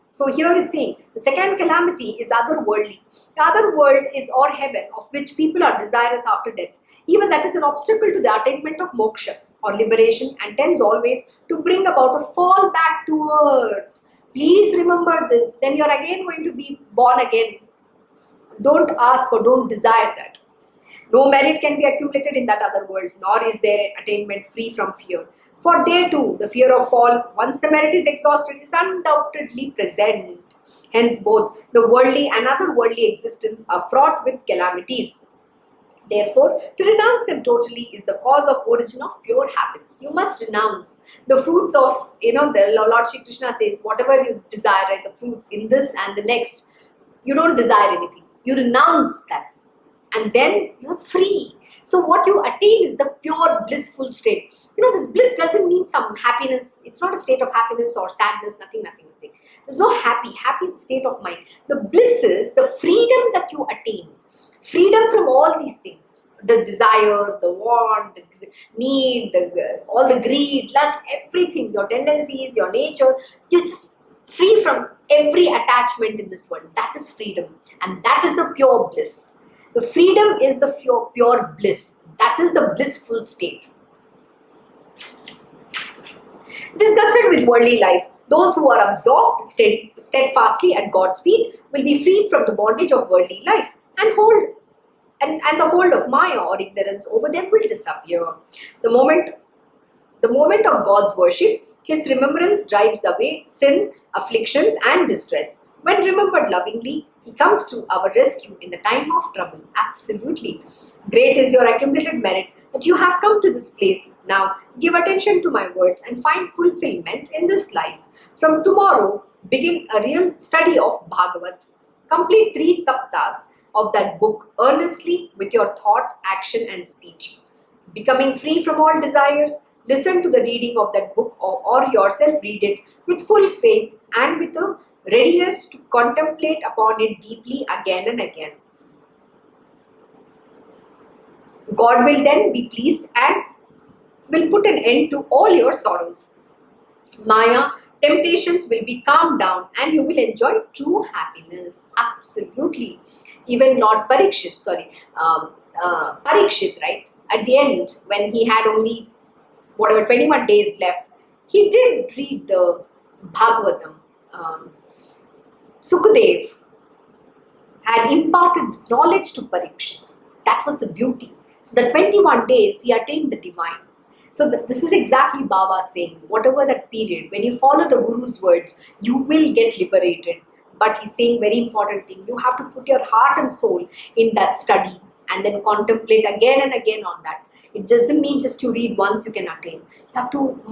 So here is saying, the second calamity is otherworldly. The other world is or heaven, of which people are desirous after death. Even that is an obstacle to the attainment of moksha or liberation and tends always to bring about a fall back to earth. Please remember this. Then you are again going to be born again. Don't ask or don't desire that. No merit can be accumulated in that other world, nor is there attainment free from fear. For there too, the fear of fall, once the merit is exhausted, is undoubtedly present. Hence, both the worldly and otherworldly existence are fraught with calamities. Therefore, to renounce them totally is the cause of origin of pure happiness. You must renounce the fruits of, the Lord Shri Krishna says, whatever you desire, the fruits in this and the next, you don't desire anything. You renounce that. And then you're free. So what you attain is the pure blissful state. This bliss doesn't mean some happiness. It's not a state of happiness or sadness, nothing. There's no happy. Happy is a state of mind. The bliss is the freedom that you attain. Freedom from all these things. The desire, the want, the need, all the greed, lust, everything. Your tendencies, your nature. You're just free from every attachment in this world. That is freedom. And that is the pure bliss. The freedom is the pure bliss. That is the blissful state. Disgusted with worldly life, those who are absorbed steadfastly at God's feet will be freed from the bondage of worldly life and the hold of Maya or ignorance over them will disappear. The moment of God's worship, His remembrance drives away sin, afflictions and distress. When remembered lovingly, He comes to our rescue in the time of trouble. Absolutely. Great is your accumulated merit that you have come to this place. Now, give attention to my words and find fulfillment in this life. From tomorrow, begin a real study of Bhagavat. Complete 3 saptas of that book earnestly with your thought, action and speech. Becoming free from all desires, listen to the reading of that book or yourself read it with full faith and with a readiness to contemplate upon it deeply again and again. God will then be pleased and will put an end to all your sorrows. Maya, temptations will be calmed down and you will enjoy true happiness. Absolutely. Even Lord Parikshit, Parikshit, right? At the end, when he had only 21 days left, he did read the Bhagavatam. Sukadev had imparted knowledge to Parikshit. That was the beauty. So the 21 days he attained the divine. So this is exactly Baba saying, whatever that period, when you follow the Guru's words, you will get liberated. But he's saying very important thing, you have to put your heart and soul in that study and then contemplate again and again on that. It doesn't mean just you read once you can attain. You have to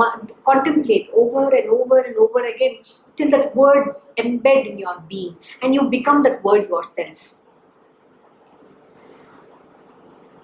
contemplate over and over and over again till that words embed in your being and you become that word yourself.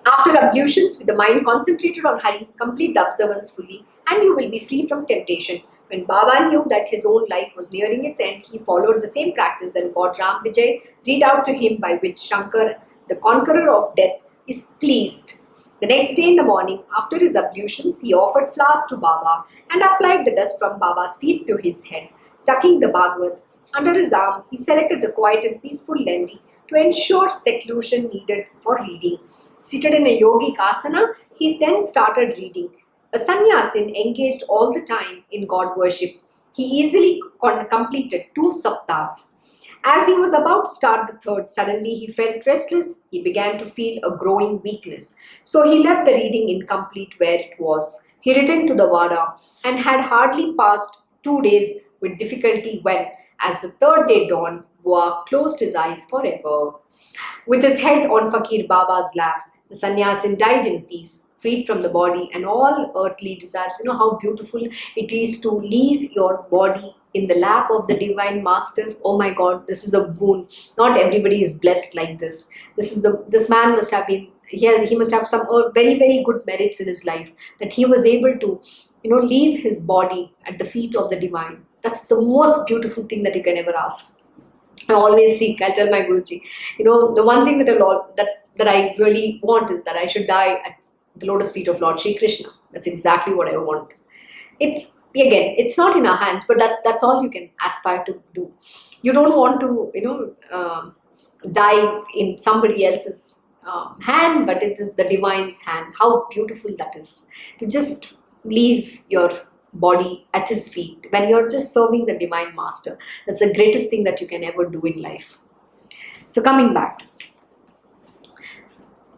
After ablutions, with the mind concentrated on Hari, complete the observance fully and you will be free from temptation. When Baba knew that his own life was nearing its end, he followed the same practice and got Ram Vijay read out to him, by which Shankar, the conqueror of death, is pleased. The next day in the morning, after his ablutions, he offered flowers to Baba and applied the dust from Baba's feet to his head. Tucking the Bhagavat under his arm, he selected the quiet and peaceful Lendi to ensure seclusion needed for reading. Seated in a yogic asana, he then started reading. A sannyasin engaged all the time in God worship, he easily completed 2 saptas. As he was about to start the third, suddenly he felt restless. He began to feel a growing weakness. So he left the reading incomplete where it was. He returned to the Vada and had hardly passed 2 days with difficulty when, as the third day dawned, Bua closed his eyes forever. With his head on Fakir Baba's lap, the sannyasin died in peace, freed from the body and all earthly desires. You know how beautiful it is to leave your body in the lap of the Divine Master. Oh my God, this is a boon. Not everybody is blessed like this. This man must have been, he must have some very, very good merits in his life, that he was able to, leave his body at the feet of the Divine. That's the most beautiful thing that you can ever ask. I always seek, I tell my Guruji, the one thing that I really want is that I should die at the lotus feet of Lord Shri Krishna. That's exactly what I want. It's not in our hands, but that's all you can aspire to do. You don't want to, die in somebody else's hand, but it is the Divine's hand. How beautiful that is. To just leave your body at his feet when you're just serving the Divine Master. That's the greatest thing that you can ever do in life. So coming back.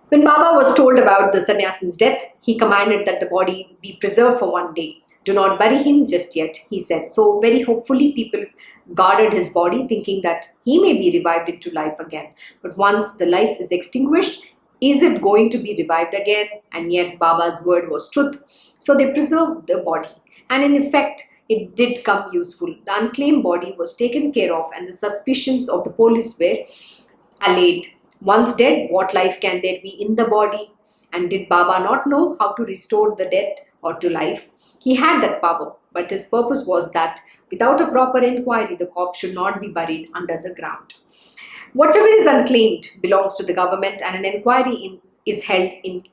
When Baba was told about the sannyasin's death, he commanded that the body be preserved for 1 day. Do not bury him just yet, he said. So very hopefully people guarded his body, thinking that he may be revived into life again. But once the life is extinguished, is it going to be revived again? And yet Baba's word was truth. So they preserved the body. And in effect, it did come useful. The unclaimed body was taken care of and the suspicions of the police were allayed. Once dead, what life can there be in the body? And did Baba not know how to restore the dead or to life? He had that power, but his purpose was that without a proper inquiry, the corpse should not be buried under the ground. Whatever is unclaimed belongs to the government, and an inquiry is held in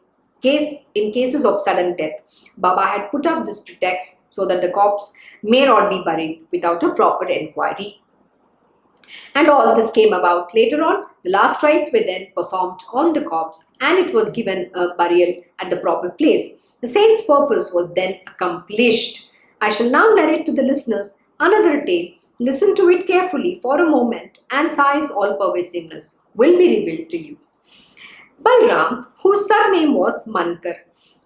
cases of sudden death. Baba had put up this pretext so that the corpse may not be buried without a proper inquiry. And all this came about later on. The last rites were then performed on the corpse and it was given a burial at the proper place. The saint's purpose was then accomplished. I shall now narrate to the listeners another tale. Listen to it carefully for a moment and Sai's all-pervasiveness will be revealed to you. Balram, whose surname was Mankar,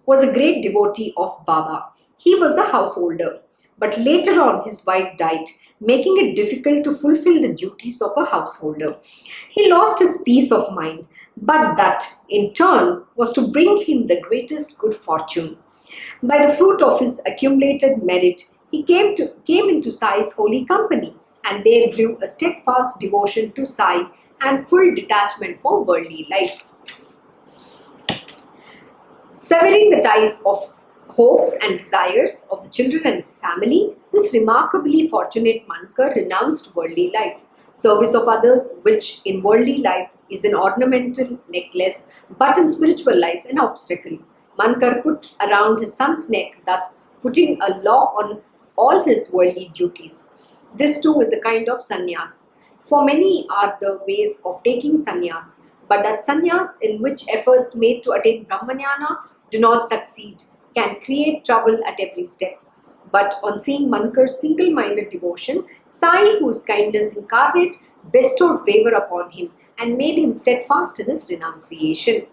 was a great devotee of Baba. He was a householder, but later on his wife died, making it difficult to fulfill the duties of a householder. He lost his peace of mind, but that in turn was to bring him the greatest good fortune. By the fruit of his accumulated merit, he came into Sai's holy company, and there grew a steadfast devotion to Sai and full detachment for worldly life. Severing the ties of hopes and desires of the children and family, this remarkably fortunate Mankar renounced worldly life. Service of others, which in worldly life is an ornamental necklace, but in spiritual life an obstacle. Mankar put around his son's neck, thus putting a lock on all his worldly duties. This too is a kind of sannyas. For many are the ways of taking sannyas, but that sannyas in which efforts made to attain Brahmanyana do not succeed can create trouble at every step. But on seeing Mankar's single-minded devotion, Sai, whose kindness incarnate, bestowed favor upon him and made him steadfast in his renunciation.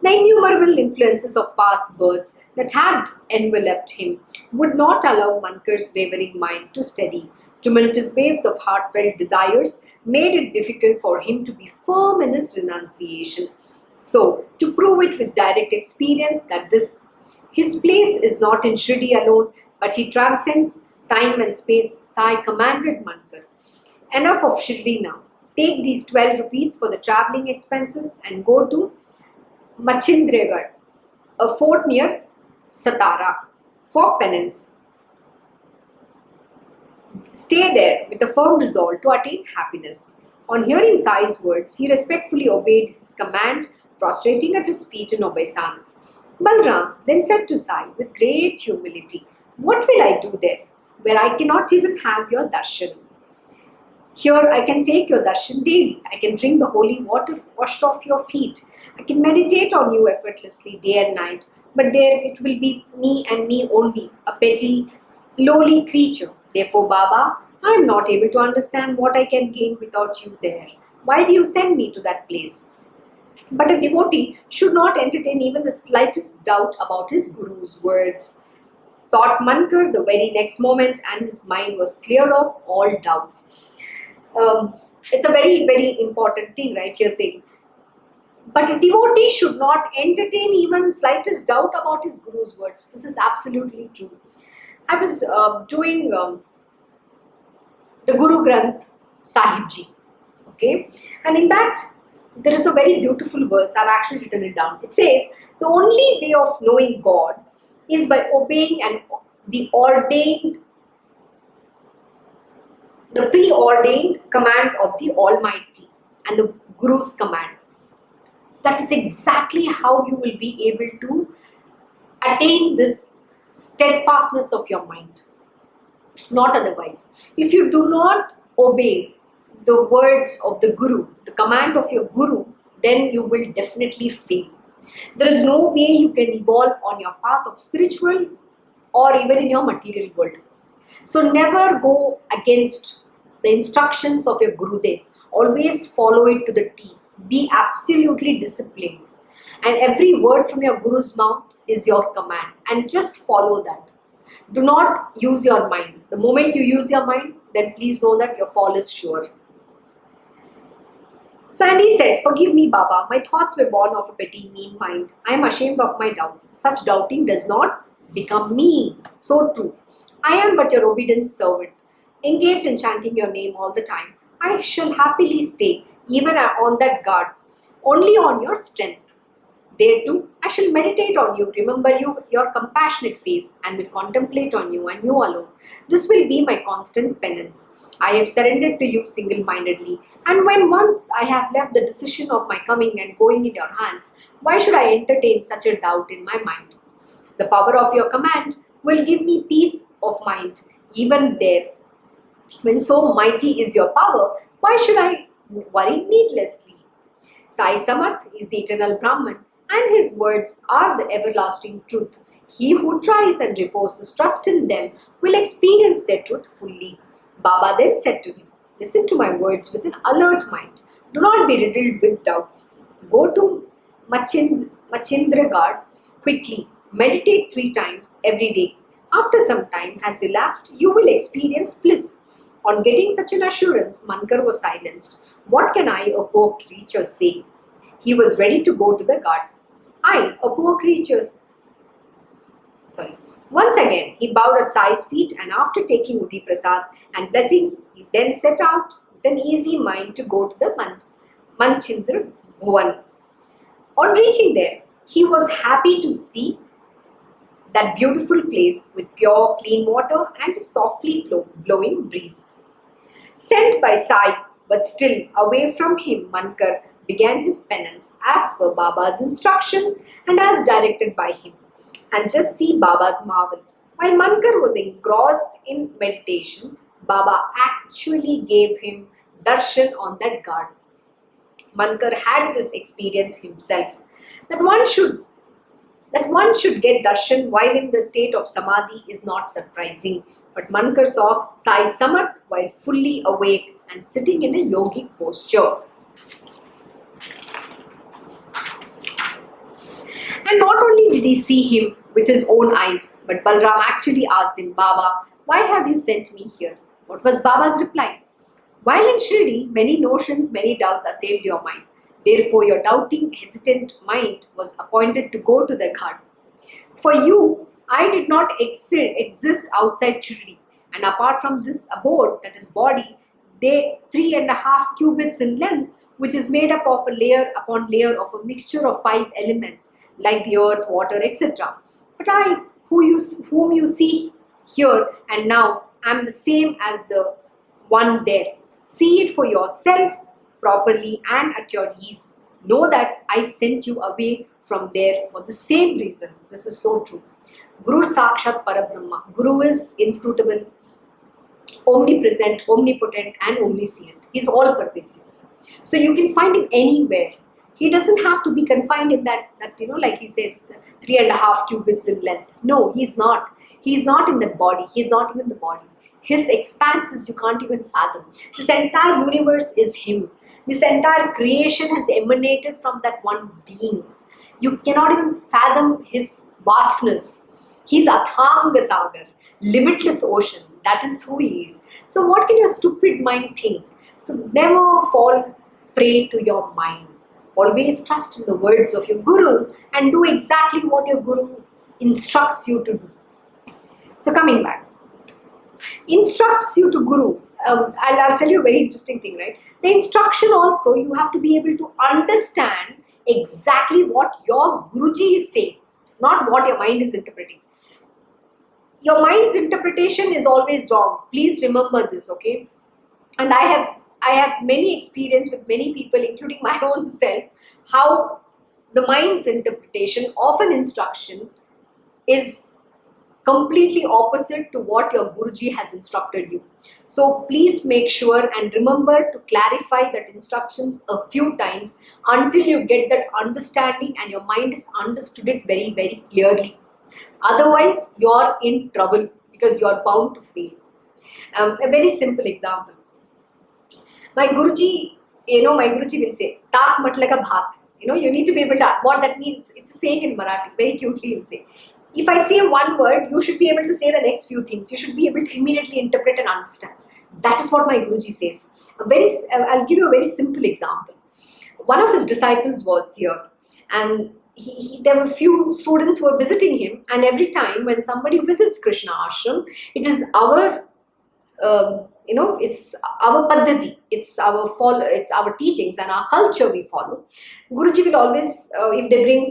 The innumerable influences of past births that had enveloped him would not allow Mankar's wavering mind to steady. Tumultuous waves of heartfelt desires made it difficult for him to be firm in his renunciation. So, to prove it with direct experience that his place is not in Shirdi alone, but he transcends time and space, Sai commanded Mankar, enough of Shirdi now. Take these 12 rupees for the travelling expenses and go to Machindregarh, a fort near Satara, for penance. Stay there with a firm resolve to attain happiness. On hearing Sai's words, he respectfully obeyed his command, prostrating at his feet in obeisance. Balram then said to Sai with great humility, "What will I do there, where I cannot even have your darshan? Here I can take your darshan daily. I can drink the holy water washed off your feet. I can meditate on you effortlessly day and night. But there it will be me and me only, a petty, lowly creature. Therefore, Baba, I am not able to understand what I can gain without you there. Why do you send me to that place? But a devotee should not entertain even the slightest doubt about his Guru's words, thought Mankar the very next moment, and his mind was cleared of all doubts. Um, it's a very, very important thing, right? Here saying, but a devotee should not entertain even slightest doubt about his Guru's words. This is absolutely true. I was doing the Guru Granth Sahib Ji, okay, and in that there is a very beautiful verse. I've actually written it down. It says, the only way of knowing God is by obeying the preordained command of the Almighty and the Guru's command. That is exactly how you will be able to attain this steadfastness of your mind. Not otherwise. If you do not obey the words of the Guru, the command of your Guru, then you will definitely fail. There is no way you can evolve on your path of spiritual or even in your material world. So never go against the instructions of your Gurudev. Always follow it to the T. Be absolutely disciplined. And every word from your Guru's mouth is your command. And just follow that. Do not use your mind. The moment you use your mind, then please know that your fall is sure. So Andy said, forgive me, Baba. My thoughts were born of a petty, mean mind. I am ashamed of my doubts. Such doubting does not become me. So true. I am but your obedient servant, engaged in chanting your name all the time. I shall happily stay, even on that guard, only on your strength. There too, I shall meditate on you, remember your compassionate face, and will contemplate on you and you alone. This will be my constant penance. I have surrendered to you single-mindedly, and when once I have left the decision of my coming and going in your hands, why should I entertain such a doubt in my mind? The power of your command will give me peace of mind, even there. When so mighty is your power, why should I worry needlessly? Sai Samarth is the eternal Brahman, and his words are the everlasting truth. He who tries and reposes trust in them will experience their truth fully. Baba then said to him, listen to my words with an alert mind. Do not be riddled with doubts. Go to Machindragarh quickly. Meditate 3 times every day. After some time has elapsed, you will experience bliss. On getting such an assurance, Mankar was silenced. What can I, a poor creature, say? He was ready to go to the guard. I, a poor creature, Once again, he bowed at Sai's feet, and after taking Udi Prasad and blessings, he then set out with an easy mind to go to the Manchindra Bhuvan. On reaching there, he was happy to see that beautiful place with pure, clean water and a softly blowing breeze. Sent by Sai, but still away from him, Mankar began his penance as per Baba's instructions and as directed by him. And just see Baba's marvel. While Mankar was engrossed in meditation, Baba actually gave him darshan on that guard. Mankar had this experience himself, that one should get darshan while in the state of samadhi is not surprising. But Mankar saw Sai Samarth while fully awake and sitting in a yogic posture. And not only did he see him with his own eyes, but Balram actually asked him, Baba, why have you sent me here? What was Baba's reply? While in Shirdi, many notions, many doubts assailed your mind. Therefore, your doubting, hesitant mind was appointed to go to the ghat. For you, I did not exist outside Shirdi. And apart from this abode, that is body, they 3.5 cubits in length, which is made up of a layer upon layer of a mixture of 5 elements, like the earth, water, etc. But I, whom you see here and now, am the same as the one there. See it for yourself properly and at your ease. Know that I sent you away from there for the same reason. This is so true. Guru Sakshat Parabrahma. Guru is inscrutable, omnipresent, omnipotent, and omniscient. He is all pervasive. So you can find him anywhere. He doesn't have to be confined in that like he says, 3.5 cubits in length. No, he's not. He's not in that body. He's not even the body. His expanses you can't even fathom. This entire universe is Him. This entire creation has emanated from that one being. You cannot even fathom His vastness. He's Athanga Sagar, limitless ocean. That is who He is. So what can your stupid mind think? So never fall prey to your mind. Always trust in the words of your Guru and do exactly what your Guru instructs you to do. So coming back, instructs you to Guru. I'll tell you a very interesting thing, right? The instruction also, you have to be able to understand exactly what your Guruji is saying, not what your mind is interpreting. Your mind's interpretation is always wrong. Please remember this, okay? And I have many experience with many people, including my own self, how the mind's interpretation of an instruction is completely opposite to what your Guruji has instructed you. So please make sure and remember to clarify that instructions a few times until you get that understanding and your mind has understood it very, very clearly. Otherwise, you're in trouble because you're bound to fail. A very simple example. My Guruji will say, "Tak matlaga bhat." You need to be able to, what that means, it's a saying in Marathi, very cutely he'll say. If I say one word, you should be able to say the next few things. You should be able to immediately interpret and understand. That is what my Guruji says. I'll give you a very simple example. One of his disciples was here, and there were few students who were visiting him, and every time when somebody visits Krishna Ashram, it is our it's our paddhati, it's our teachings and our culture we follow. Guruji will always, if they bring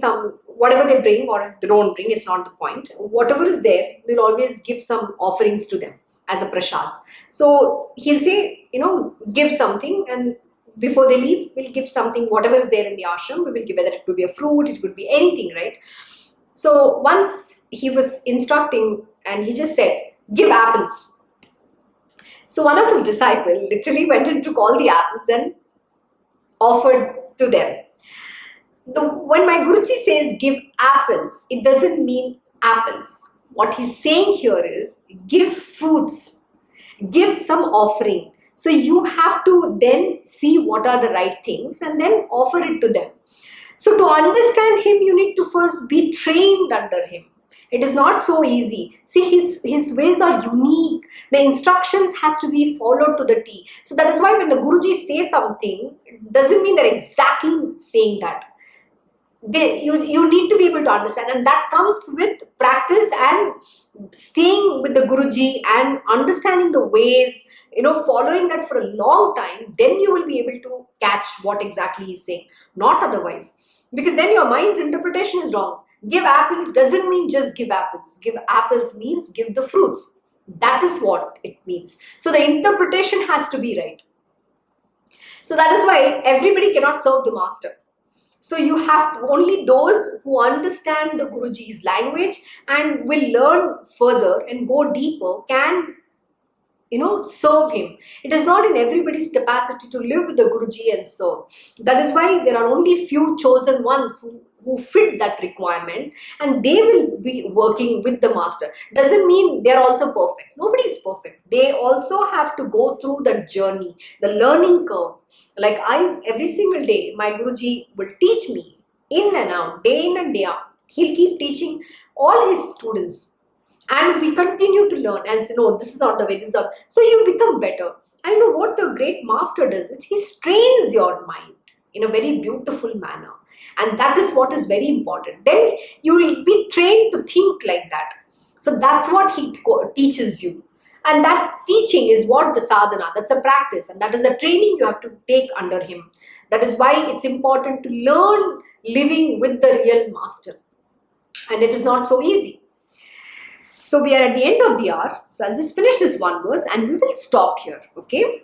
whatever they bring or they don't bring, it's not the point. Whatever is there, we'll always give some offerings to them as a prasad. So he'll say, give something, and before they leave, we'll give something, whatever is there in the ashram, we will give, whether it could be a fruit, it could be anything, right? So once he was instructing and he just said, give apples. So one of his disciples literally went in to call the apples and offered to them. When my Guruji says give apples, it doesn't mean apples. What he's saying here is give fruits, give some offering. So you have to then see what are the right things and then offer it to them. So to understand him, you need to first be trained under him. It is not so easy. See, his ways are unique. The instructions has to be followed to the T. So that is why when the Guruji says something, it doesn't mean they're exactly saying that. You need to be able to understand, and that comes with practice and staying with the Guruji and understanding the ways, following that for a long time. Then you will be able to catch what exactly he's saying, not otherwise, because then your mind's interpretation is wrong. Give apples doesn't mean just give apples. Give apples means give the fruits. That is what it means. So the interpretation has to be right. So that is why everybody cannot serve the master. So you have to, only those who understand the Guruji's language and will learn further and go deeper can, serve him. It is not in everybody's capacity to live with the Guruji and serve. That is why there are only few chosen ones who fit that requirement, and they will be working with the master. Doesn't mean they're also perfect. Nobody is perfect. They also have to go through that journey, the learning curve. Like every single day, my Guruji will teach me in and out, day in and day out. He'll keep teaching all his students. And we continue to learn and say, no, this is not the way, this is not. So you become better. And what the great master does is he strains your mind in a very beautiful manner. And that is what is very important. Then you will be trained to think like that. So that's what he teaches you. And that teaching is what the sadhana, that's a practice. And that is a training you have to take under him. That is why it's important to learn living with the real master. And it is not so easy. So we are at the end of the hour. So I'll just finish this one verse and we will stop here. Okay.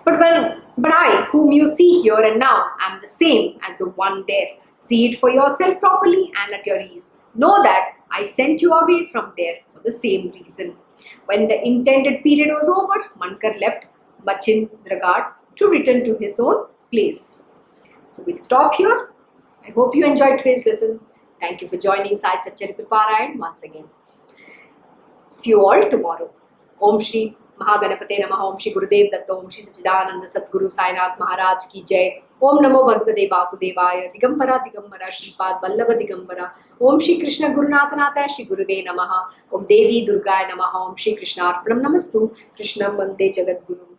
But I, whom you see here and now, am the same as the one there. See it for yourself properly and at your ease. Know that I sent you away from there for the same reason. When the intended period was over, Mankar left Machindragad to return to his own place. So we'll stop here. I hope you enjoyed today's lesson. Thank you for joining Sai Satcharita Parayan once again. See you all tomorrow. Om Shri Mahaganapate Namaha. Om Shri Gurudev Datta. Om Shri Sachidananda Sadguru Sainath Maharaj Ki Jai. Om Namo Bhagavate Vasudevaya. Digambara Digambara Shripad Vallabha Digambara. Om Shri Krishna Gurunathanatha Shri Guruve Namaha. Om Devi Durgaya Namaha. Om Shri Krishna Arpanam Namastu. Krishnam Vande Jagat Guru.